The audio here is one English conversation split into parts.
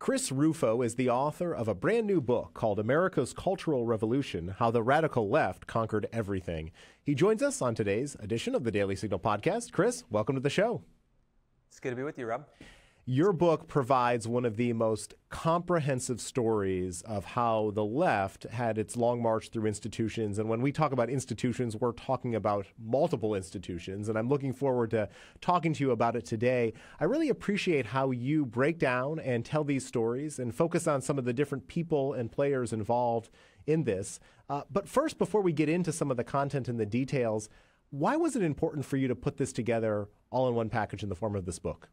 Chris Rufo is the author of a brand new book called America's Cultural Revolution, How the Radical Left Conquered Everything. He joins us on today's edition of the Daily Signal podcast. Chris, welcome to the show. It's good to be with you, Rob. Your book provides one of the most comprehensive stories of how the left had its long march through institutions. And when we talk about institutions, we're talking about multiple institutions. And I'm looking forward to talking to you about it today. I really appreciate how you break down and tell these stories and focus on some of the different people and players involved in this. But first, before we get into some of the content and the details, why was it important for you to put this together all in one package in the form of this book?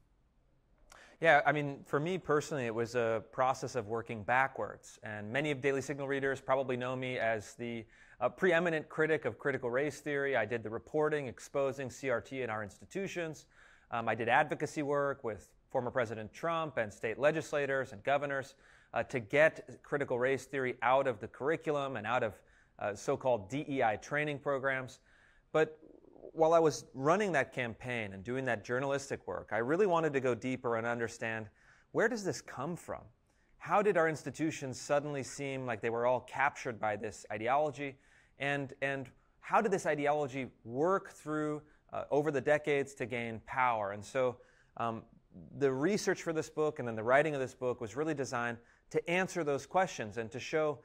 Yeah, I mean, for me personally, it was a process of working backwards. And many of Daily Signal readers probably know me as the preeminent critic of critical race theory. I did the reporting exposing CRT in our institutions. I did advocacy work with former President Trump and state legislators and governors to get critical race theory out of the curriculum and out of so-called DEI training programs. But while I was running that campaign and doing that journalistic work, I really wanted to go deeper and understand, where does this come from? How did our institutions suddenly seem like they were all captured by this ideology? And how did this ideology work through over the decades to gain power? And so the research for this book and then the writing of this book was really designed to answer those questions and to show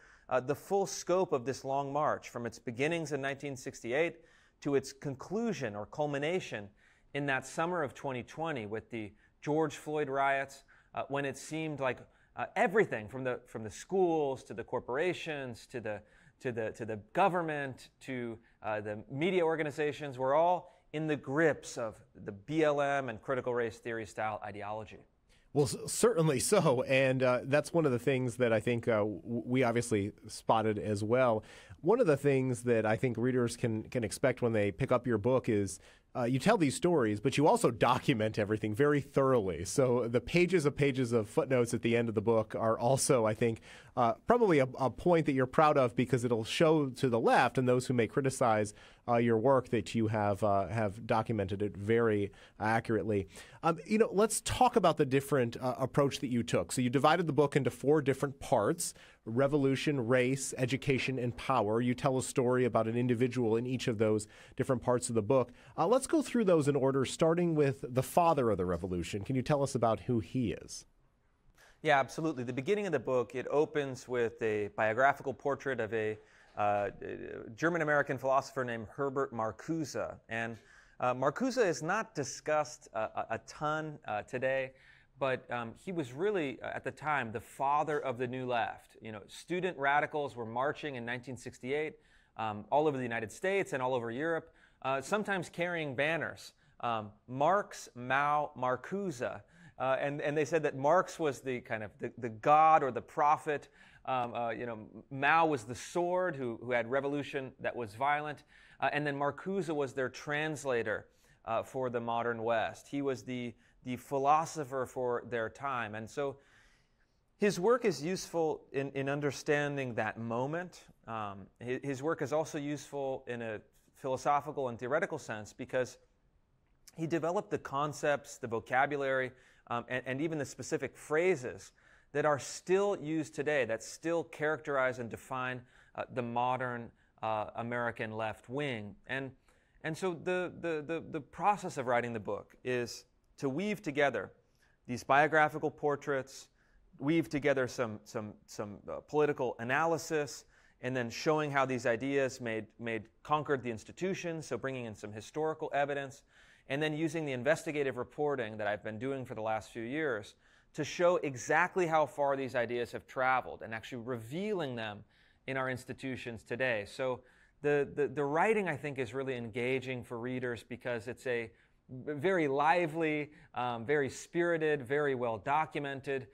the full scope of this long march from its beginnings in 1968 to its conclusion or culmination in that summer of 2020 with the George Floyd riots, when it seemed like everything from the schools to the corporations to the government to the media organizations were all in the grips of the BLM and critical race theory style ideology. Well, certainly so, and that's one of the things that I think we obviously spotted as well. One of the things that I think readers can expect when they pick up your book is you tell these stories, but you also document everything very thoroughly. So the pages of footnotes at the end of the book are also, I think, probably a point that you're proud of, because it'll show to the left and those who may criticize your work that you have documented it very accurately. Let's talk about the different approach that you took. So you divided the book into 4 different parts: revolution, race, education, and power. You tell a story about an individual in each of those different parts of the book. Let's go through those in order, starting with the father of the revolution. Can you tell us about who he is? Yeah, absolutely. The beginning of the book, it opens with a biographical portrait of a German-American philosopher named Herbert Marcuse. And Marcuse is not discussed a ton today, but he was really, at the time, the father of the New Left. Student radicals were marching in 1968 all over the United States and all over Europe, sometimes carrying banners, Marx, Mao, Marcuse. And they said that Marx was the kind of the god or the prophet. Mao was the sword who had revolution that was violent. And then Marcuse was their translator for the modern West. He was the philosopher for their time. And so his work is useful in understanding that moment. His work is also useful in a philosophical and theoretical sense, because he developed the concepts, the vocabulary, and even the specific phrases that are still used today, that still characterize and define the modern American left wing. And so the process of writing the book is to weave together these biographical portraits, weave together some political analysis, and then showing how these ideas conquered the institutions, so bringing in some historical evidence, and then using the investigative reporting that I've been doing for the last few years to show exactly how far these ideas have traveled and actually revealing them in our institutions today. So the writing, I think, is really engaging for readers because it's a very lively, very spirited, very well documented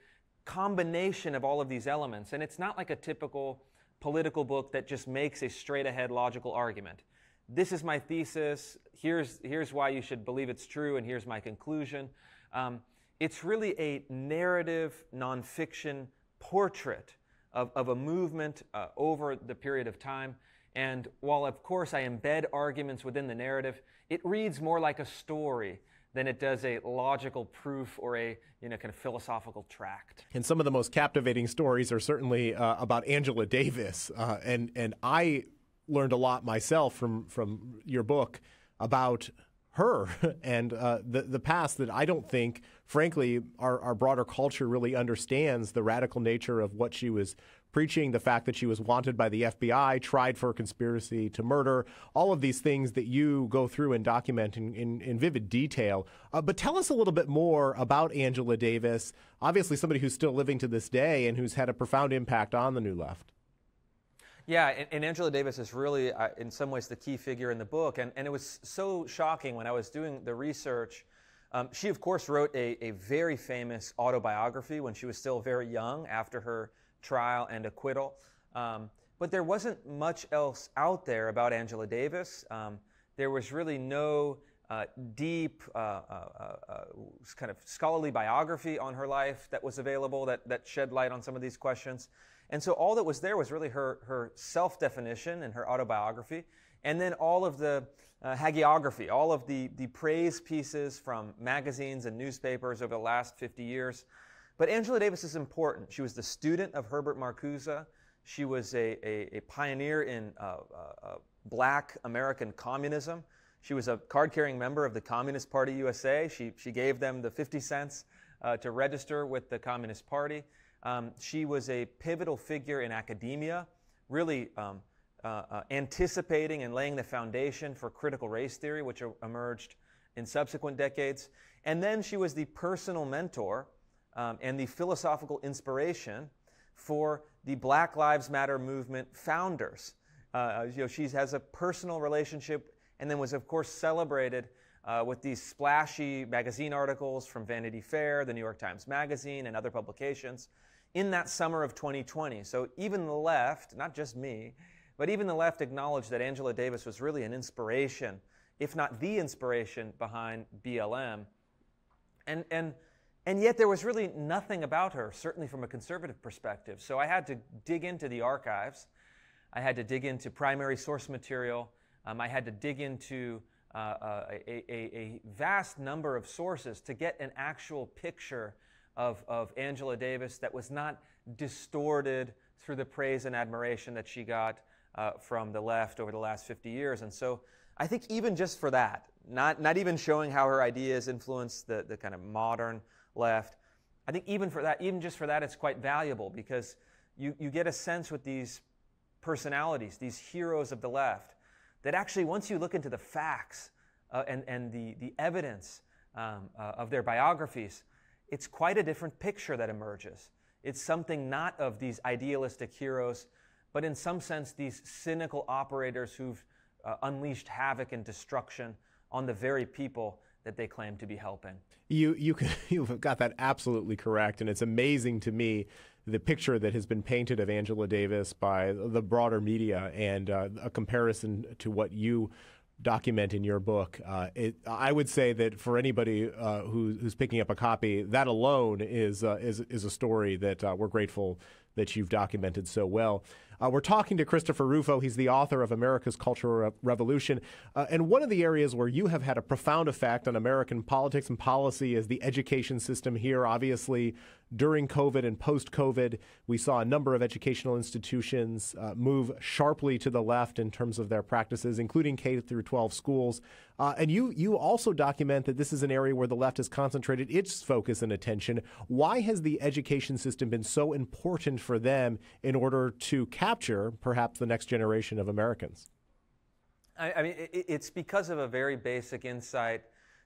combination of all of these elements. And it's not like a typical political book that just makes a straight-ahead logical argument. This is my thesis, here's why you should believe it's true, and here's my conclusion. It's really a narrative, nonfiction portrait of a movement over the period of time. And while, of course, I embed arguments within the narrative, it reads more like a story than it does a logical proof or a kind of philosophical tract. And some of the most captivating stories are certainly about Angela Davis, and I learned a lot myself from your book about her and the past that I don't think, frankly, our broader culture really understands the radical nature of what she was preaching, the fact that she was wanted by the FBI, tried for conspiracy to murder, all of these things that you go through and document in vivid detail. But tell us a little bit more about Angela Davis, obviously somebody who's still living to this day and who's had a profound impact on the New Left. Yeah, and Angela Davis is really, in some ways, the key figure in the book. And it was so shocking when I was doing the research. She, of course, wrote a very famous autobiography when she was still very young after her trial and acquittal. But there wasn't much else out there about Angela Davis. There was really no deep kind of scholarly biography on her life that was available that shed light on some of these questions. And so all that was there was really her self-definition and her autobiography, and then all of the hagiography, all of the praise pieces from magazines and newspapers over the last 50 years. But Angela Davis is important. She was the student of Herbert Marcuse. She was a pioneer in black American communism. She was a card-carrying member of the Communist Party USA. She gave them the 50 cents to register with the Communist Party. She was a pivotal figure in academia, really anticipating and laying the foundation for critical race theory, which emerged in subsequent decades. And then she was the personal mentor and the philosophical inspiration for the Black Lives Matter movement founders. She has a personal relationship and then was, of course, celebrated with these splashy magazine articles from Vanity Fair, the New York Times Magazine, and other publications in that summer of 2020. So even the left, not just me, but even the left acknowledged that Angela Davis was really an inspiration, if not the inspiration, behind BLM. And yet there was really nothing about her, certainly from a conservative perspective. So I had to dig into the archives. I had to dig into primary source material. I had to dig into a vast number of sources to get an actual picture of Angela Davis that was not distorted through the praise and admiration that she got from the left over the last 50 years. And so I think even just for that, not even showing how her ideas influenced the kind of modern left, I think even just for that, it's quite valuable, because you get a sense with these personalities, these heroes of the left, that actually once you look into the facts and the evidence of their biographies, it's quite a different picture that emerges. It's something not of these idealistic heroes, but in some sense these cynical operators who've unleashed havoc and destruction on the very people that they claim to be helping. You've got that absolutely correct, and it's amazing to me the picture that has been painted of Angela Davis by the broader media, and a comparison to what you document in your book. I would say that for anybody who's picking up a copy, that alone is a story that we're grateful that you've documented so well. We're talking to Christopher Rufo. He's the author of America's Cultural Revolution. And one of the areas where you have had a profound effect on American politics and policy is the education system here. Obviously, during COVID and post-COVID, we saw a number of educational institutions move sharply to the left in terms of their practices, including K through 12 schools. And you also document that this is an area where the left has concentrated its focus and attention. Why has the education system been so important for them in order to capture perhaps the next generation of Americans? I mean, it's because of a very basic insight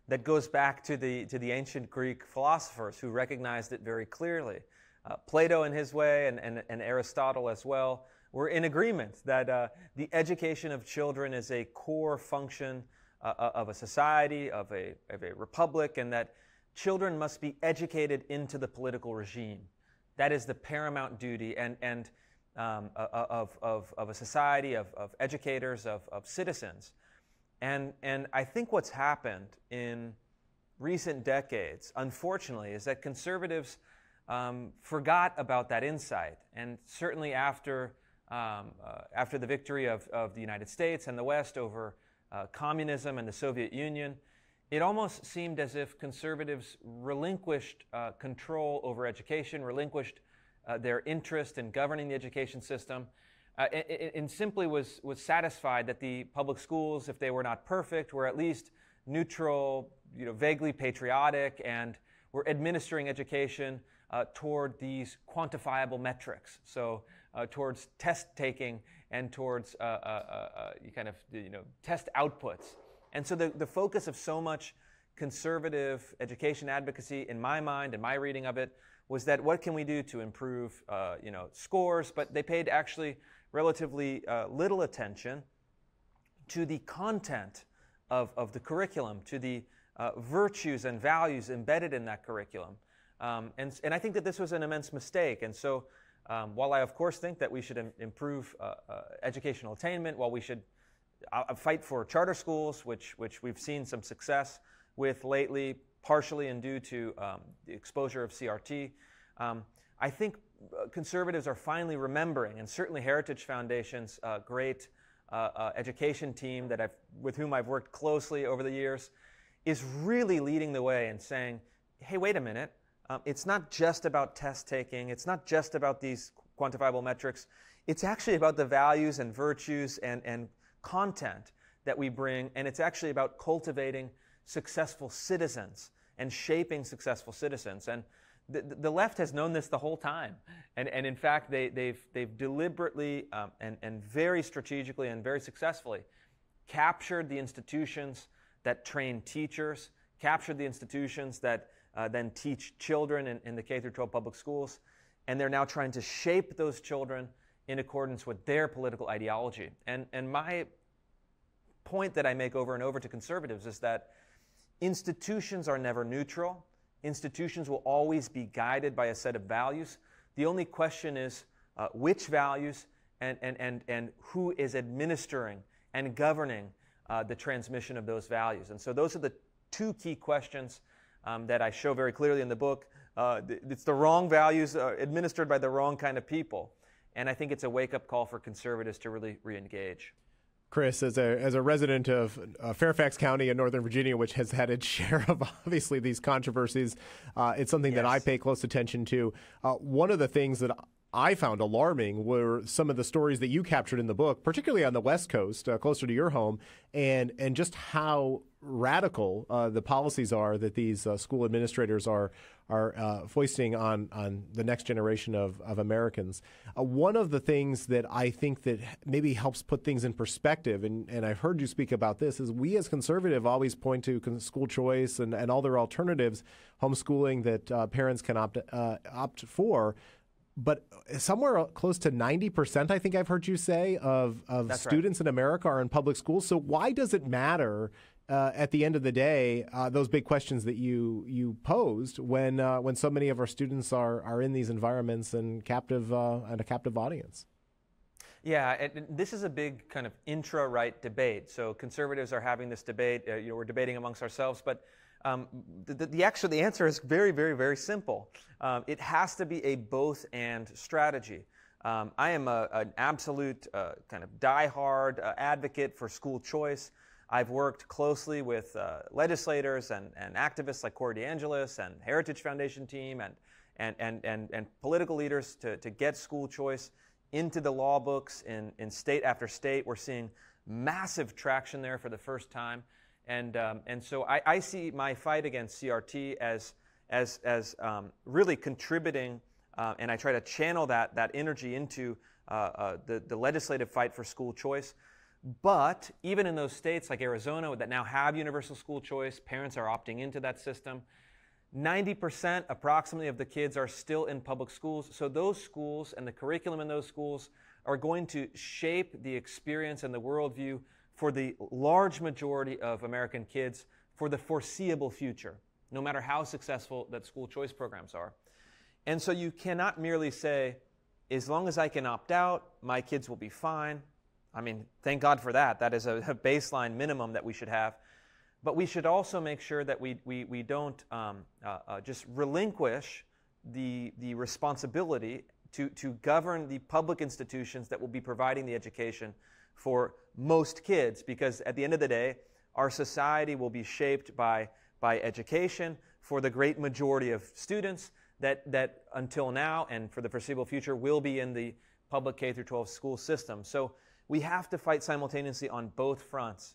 that goes back to the ancient Greek philosophers who recognized it very clearly. Plato in his way and Aristotle as well were in agreement that the education of children is a core function of a society, of a republic, and that children must be educated into the political regime. That is the paramount duty and of a society, of educators, of citizens. And I think what's happened in recent decades, unfortunately, is that conservatives forgot about that insight. And certainly after the victory of the United States and the West over communism and the Soviet Union, it almost seemed as if conservatives relinquished control over education, relinquished their interest in governing the education system, and simply was satisfied that the public schools, if they were not perfect, were at least neutral, vaguely patriotic, and were administering education toward these quantifiable metrics. So towards test taking and towards test outputs. And so the focus of so much conservative education advocacy, in my mind, in my reading of it, was that what can we do to improve scores? But they paid actually relatively little attention to the content of the curriculum, to the virtues and values embedded in that curriculum. And I think that this was an immense mistake. And so while I, of course, think that we should improve educational attainment, while we should fight for charter schools, which we've seen some success with lately, partially and due to the exposure of CRT, I think conservatives are finally remembering, and certainly Heritage Foundation's great education team with whom I've worked closely over the years, is really leading the way and saying, hey, wait a minute, it's not just about test taking, it's not just about these quantifiable metrics, it's actually about the values and virtues and content that we bring, and it's actually about cultivating successful citizens and shaping successful citizens. And the left has known this the whole time, and in fact they've deliberately and very strategically and very successfully captured the institutions that train teachers, captured the institutions that then teach children in the K-12 public schools, and they're now trying to shape those children in accordance with their political ideology. And my point that I make over and over to conservatives is that institutions are never neutral. Institutions will always be guided by a set of values. The only question is which values and who is administering and governing the transmission of those values. And so those are the two key questions that I show very clearly in the book. It's the wrong values administered by the wrong kind of people. And I think it's a wake-up call for conservatives to really re-engage. Chris, as a resident of Fairfax County in Northern Virginia, which has had its share of obviously these controversies, it's something that I pay close attention to. One of the things that I found alarming were some of the stories that you captured in the book, particularly on the West Coast, closer to your home, and just how radical the policies are that these school administrators are foisting on the next generation of Americans. One of the things that I think that maybe helps put things in perspective, and I've heard you speak about this, is we as conservative always point to school choice and all their alternatives, homeschooling that parents can opt for. But somewhere close to 90%, I think I've heard you say, of students in America are in public schools. So why does it matter at the end of the day, those big questions that you posed when so many of our students are in these environments and a captive audience? Yeah, this is a big kind of intra-right debate. So conservatives are having this debate. We're debating amongst ourselves, but the answer is very, very, very simple. It has to be a both-and strategy. I am an absolute kind of die-hard advocate for school choice. I've worked closely with legislators and activists like Corey DeAngelis and Heritage Foundation team and political leaders to get school choice into the law books in state after state. We're seeing massive traction there for the first time. And so I see my fight against CRT as really contributing, and I try to channel that energy into the legislative fight for school choice. But even in those states like Arizona that now have universal school choice, parents are opting into that system. 90% approximately of the kids are still in public schools. So those schools and the curriculum in those schools are going to shape the experience and the worldview for the large majority of American kids for the foreseeable future, no matter how successful that school choice programs are. And so you cannot merely say, as long as I can opt out, my kids will be fine. I mean, thank God for that. That is a baseline minimum that we should have. But we should also make sure that we don't just relinquish the responsibility to govern the public institutions that will be providing the education for most kids, because at the end of the day, our society will be shaped by education for the great majority of students that until now and for the foreseeable future will be in the public K through 12 school system. So we have to fight simultaneously on both fronts.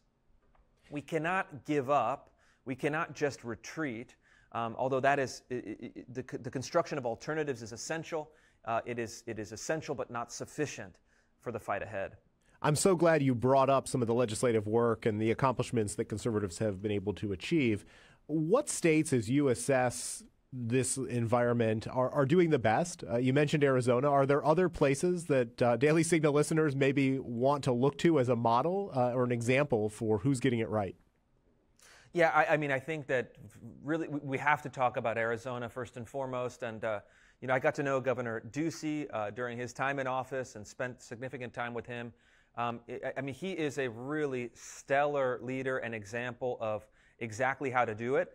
We cannot give up. We cannot just retreat, although that is the construction of alternatives is essential. It is essential but not sufficient for the fight ahead. I'm so glad you brought up some of the legislative work and the accomplishments that conservatives have been able to achieve. What states, as you assess this environment, are doing the best? You mentioned Arizona. Are there other places that Daily Signal listeners maybe want to look to as a model or an example for who's getting it right? Yeah, I mean, I think that really we have to talk about Arizona first and foremost. And, I got to know Governor Ducey during his time in office and spent significant time with him. I mean, he is a really stellar leader and example of exactly how to do it.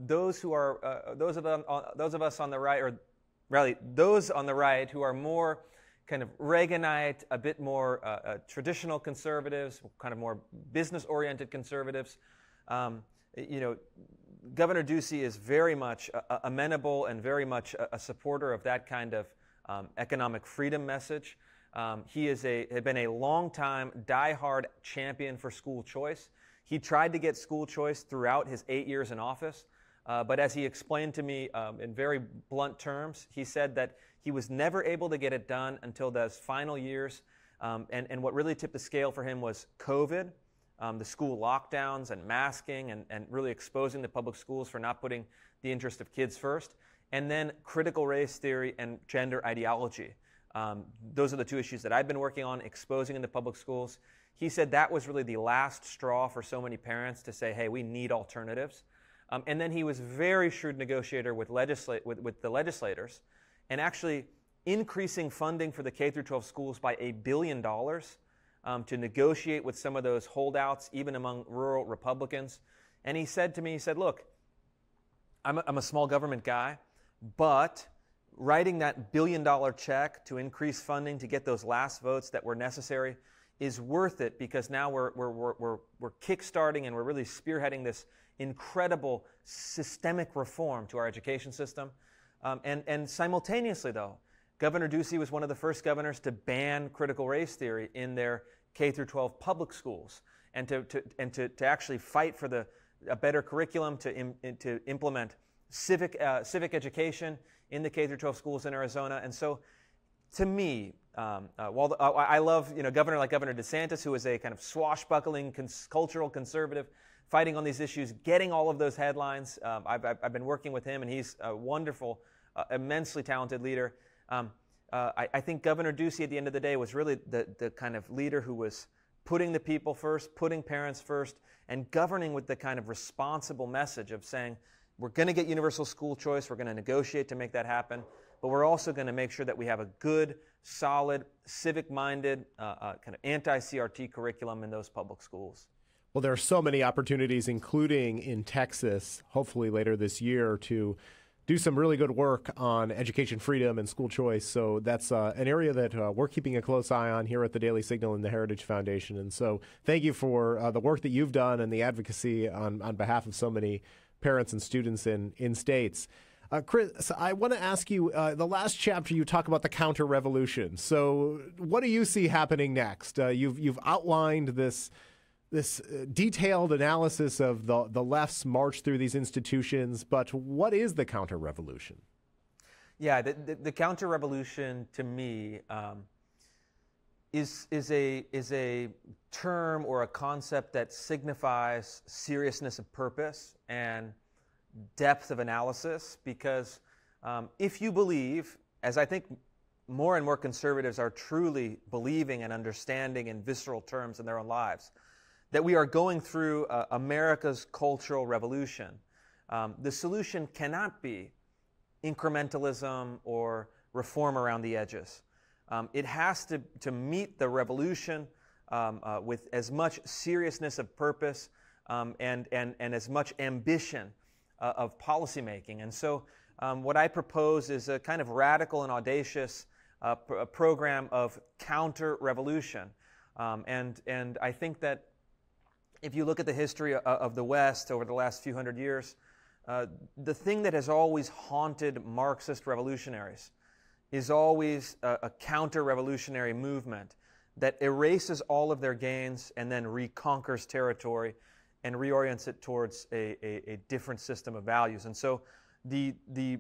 Those of us on the right, or really those on the right who are more kind of Reaganite, a bit more traditional conservatives, kind of more business-oriented conservatives. Governor Ducey is very much amenable and very much a supporter of that kind of economic freedom message. He had been a long-time, die-hard champion for school choice. He tried to get school choice throughout his 8 years in office, but as he explained to me in very blunt terms, he said that he was never able to get it done until those final years, and what really tipped the scale for him was COVID, the school lockdowns and masking and really exposing the public schools for not putting the interest of kids first, and then critical race theory and gender ideology. Those are the two issues that I've been working on, exposing in the public schools. He said that was really the last straw for so many parents to say, hey, we need alternatives. And then he was a very shrewd negotiator with the legislators and actually increasing funding for the K through 12 schools by $1 billion to negotiate with some of those holdouts, even among rural Republicans. And he said to me, look, I'm a small government guy, but writing that $1 billion check to increase funding to get those last votes that were necessary is worth it, because now we're kickstarting and we're really spearheading this incredible systemic reform to our education system. And simultaneously, though, Governor Ducey was one of the first governors to ban critical race theory in their K through 12 public schools, and to actually fight for a better curriculum to implement civic education in the K through 12 schools in Arizona. And so, to me, while I love governor like Governor DeSantis, who is a kind of swashbuckling cultural conservative, fighting on these issues, getting all of those headlines. I've been working with him, and he's a wonderful, immensely talented leader. I think Governor Ducey at the end of the day was really the kind of leader who was putting the people first, putting parents first, and governing with the kind of responsible message of saying, we're going to get universal school choice, we're going to negotiate to make that happen, but we're also going to make sure that we have a good, solid, civic-minded, kind of anti-CRT curriculum in those public schools. Well, there are so many opportunities, including in Texas, hopefully later this year, to do some really good work on education freedom and school choice. So that's an area that we're keeping a close eye on here at the Daily Signal and the Heritage Foundation. And so thank you for the work that you've done and the advocacy on behalf of so many parents and students in states. Chris, I want to ask you, the last chapter you talk about the counter-revolution. So what do you see happening next? You've outlined this detailed analysis of the left's march through these institutions, but what is the counter-revolution? Yeah, the counter-revolution to me is a term or a concept that signifies seriousness of purpose and depth of analysis, because if you believe, as I think more and more conservatives are truly believing and understanding in visceral terms in their own lives, that we are going through America's cultural revolution. The solution cannot be incrementalism or reform around the edges. It has to meet the revolution with as much seriousness of purpose and as much ambition of policymaking. And so what I propose is a kind of radical and audacious program of counter-revolution. And I think that if you look at the history of the West over the last few hundred years, the thing that has always haunted Marxist revolutionaries is always a counter-revolutionary movement that erases all of their gains and then reconquers territory and reorients it towards a different system of values. And so the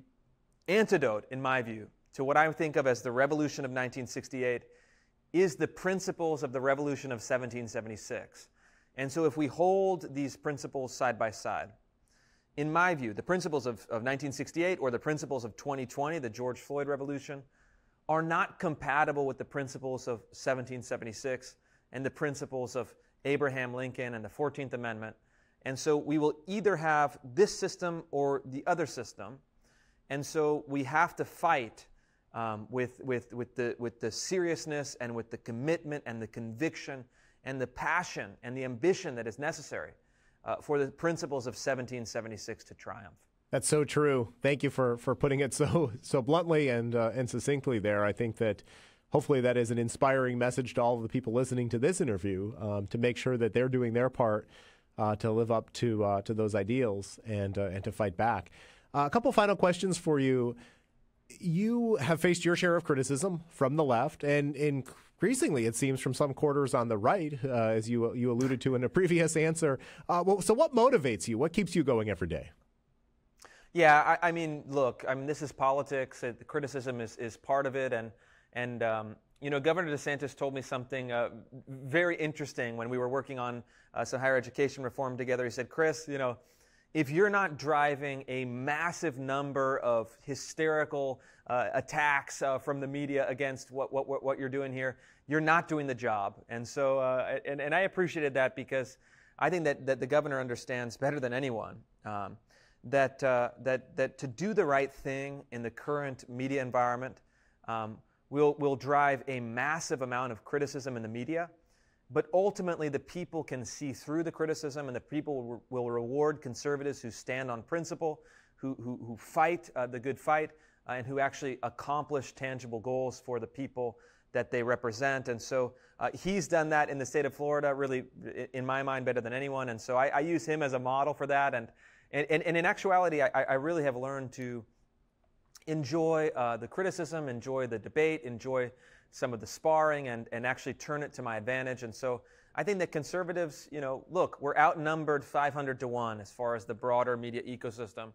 antidote, in my view, to what I think of as the revolution of 1968 is the principles of the revolution of 1776. And so if we hold these principles side by side, in my view, the principles of 1968 or the principles of 2020, the George Floyd revolution, are not compatible with the principles of 1776 and the principles of Abraham Lincoln and the 14th Amendment. And so we will either have this system or the other system. And so we have to fight with the seriousness and with the commitment and the conviction and the passion and the ambition that is necessary for the principles of 1776 to triumph. That's so true. Thank you for putting it so bluntly and succinctly there. I think that hopefully that is an inspiring message to all of the people listening to this interview to make sure that they're doing their part to live up to those ideals and to fight back. A couple final questions for you. You have faced your share of criticism from the left and increasingly, it seems, from some quarters on the right, as you alluded to in a previous answer. So what motivates you? What keeps you going every day? Yeah, I mean, look, this is politics. The criticism is part of it. And Governor DeSantis told me something very interesting when we were working on some higher education reform together. He said, Chris, if you're not driving a massive number of hysterical attacks from the media against what you're doing here, you're not doing the job. And so, and I appreciated that because I think that the governor understands better than anyone that to do the right thing in the current media environment will drive a massive amount of criticism in the media. But ultimately, the people can see through the criticism, and the people will reward conservatives who stand on principle, who fight the good fight, and who actually accomplish tangible goals for the people that they represent. And so he's done that in the state of Florida, really, in my mind, better than anyone. And so I use him as a model for that. And in actuality, I really have learned to enjoy the criticism, enjoy the debate, enjoy some of the sparring, and actually turn it to my advantage. And so I think that conservatives, look, we're outnumbered 500-1 as far as the broader media ecosystem.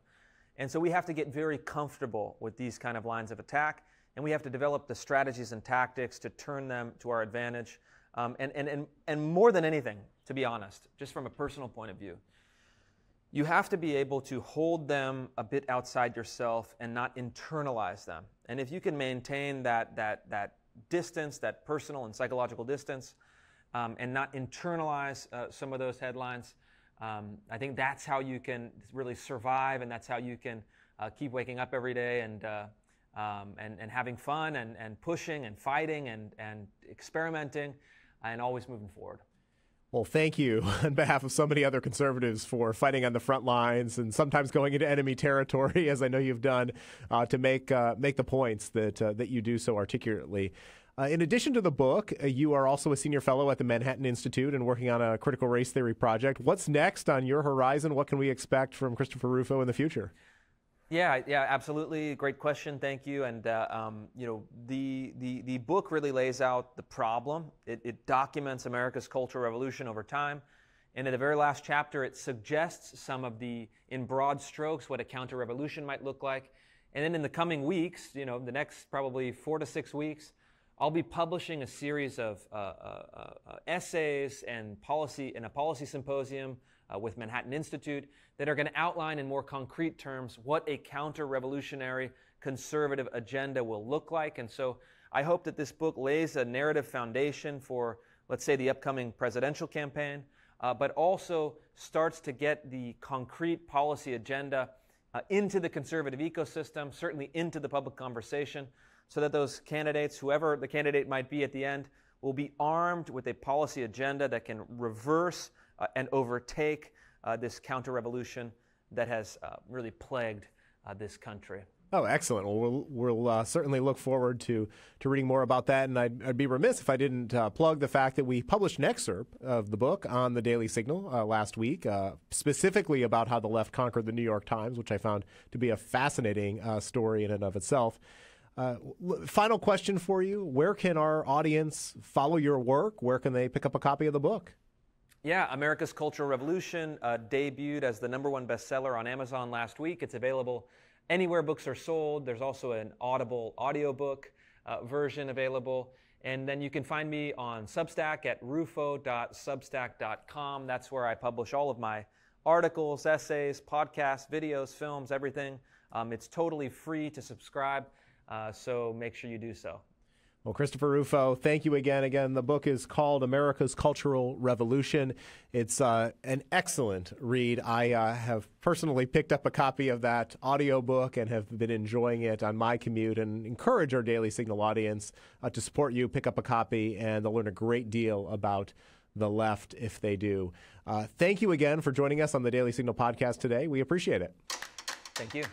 And so we have to get very comfortable with these kind of lines of attack, and we have to develop the strategies and tactics to turn them to our advantage. And more than anything, to be honest, just from a personal point of view, you have to be able to hold them a bit outside yourself and not internalize them. And if you can maintain that distance, that personal and psychological distance, and not internalize some of those headlines, I think that's how you can really survive, and that's how you can keep waking up every day and having fun and pushing and fighting and experimenting and always moving forward. Well, thank you on behalf of so many other conservatives for fighting on the front lines and sometimes going into enemy territory, as I know you've done, to make the points that you do so articulately. In addition to the book, you are also a senior fellow at the Manhattan Institute and working on a critical race theory project. What's next on your horizon? What can we expect from Christopher Rufo in the future? Yeah, absolutely. Great question. Thank you. And the book really lays out the problem. It documents America's cultural revolution over time. And in the very last chapter, it suggests some of in broad strokes, what a counter-revolution might look like. And then in the coming weeks, the next probably 4 to 6 weeks, I'll be publishing a series of essays and a policy symposium with Manhattan Institute that are going to outline in more concrete terms what a counter-revolutionary conservative agenda will look like. And so I hope that this book lays a narrative foundation for, let's say, the upcoming presidential campaign, but also starts to get the concrete policy agenda into the conservative ecosystem, certainly into the public conversation, so that those candidates, whoever the candidate might be at the end, will be armed with a policy agenda that can reverse and overtake this counter-revolution that has really plagued this country. Oh, excellent. Well, we'll certainly look forward to reading more about that. And I'd be remiss if I didn't plug the fact that we published an excerpt of the book on the Daily Signal last week, specifically about how the left conquered the New York Times, which I found to be a fascinating story in and of itself. Final question for you. Where can our audience follow your work? Where can they pick up a copy of the book? Yeah, America's Cultural Revolution debuted as the #1 bestseller on Amazon last week. It's available anywhere books are sold. There's also an Audible audiobook version available. And then you can find me on Substack at rufo.substack.com. That's where I publish all of my articles, essays, podcasts, videos, films, everything. It's totally free to subscribe, so make sure you do so. Well, Christopher Rufo, thank you again. The book is called America's Cultural Revolution. It's an excellent read. I have personally picked up a copy of that audiobook and have been enjoying it on my commute, and encourage our Daily Signal audience to support you, pick up a copy, and they'll learn a great deal about the left if they do. Thank you again for joining us on the Daily Signal podcast today. We appreciate it. Thank you.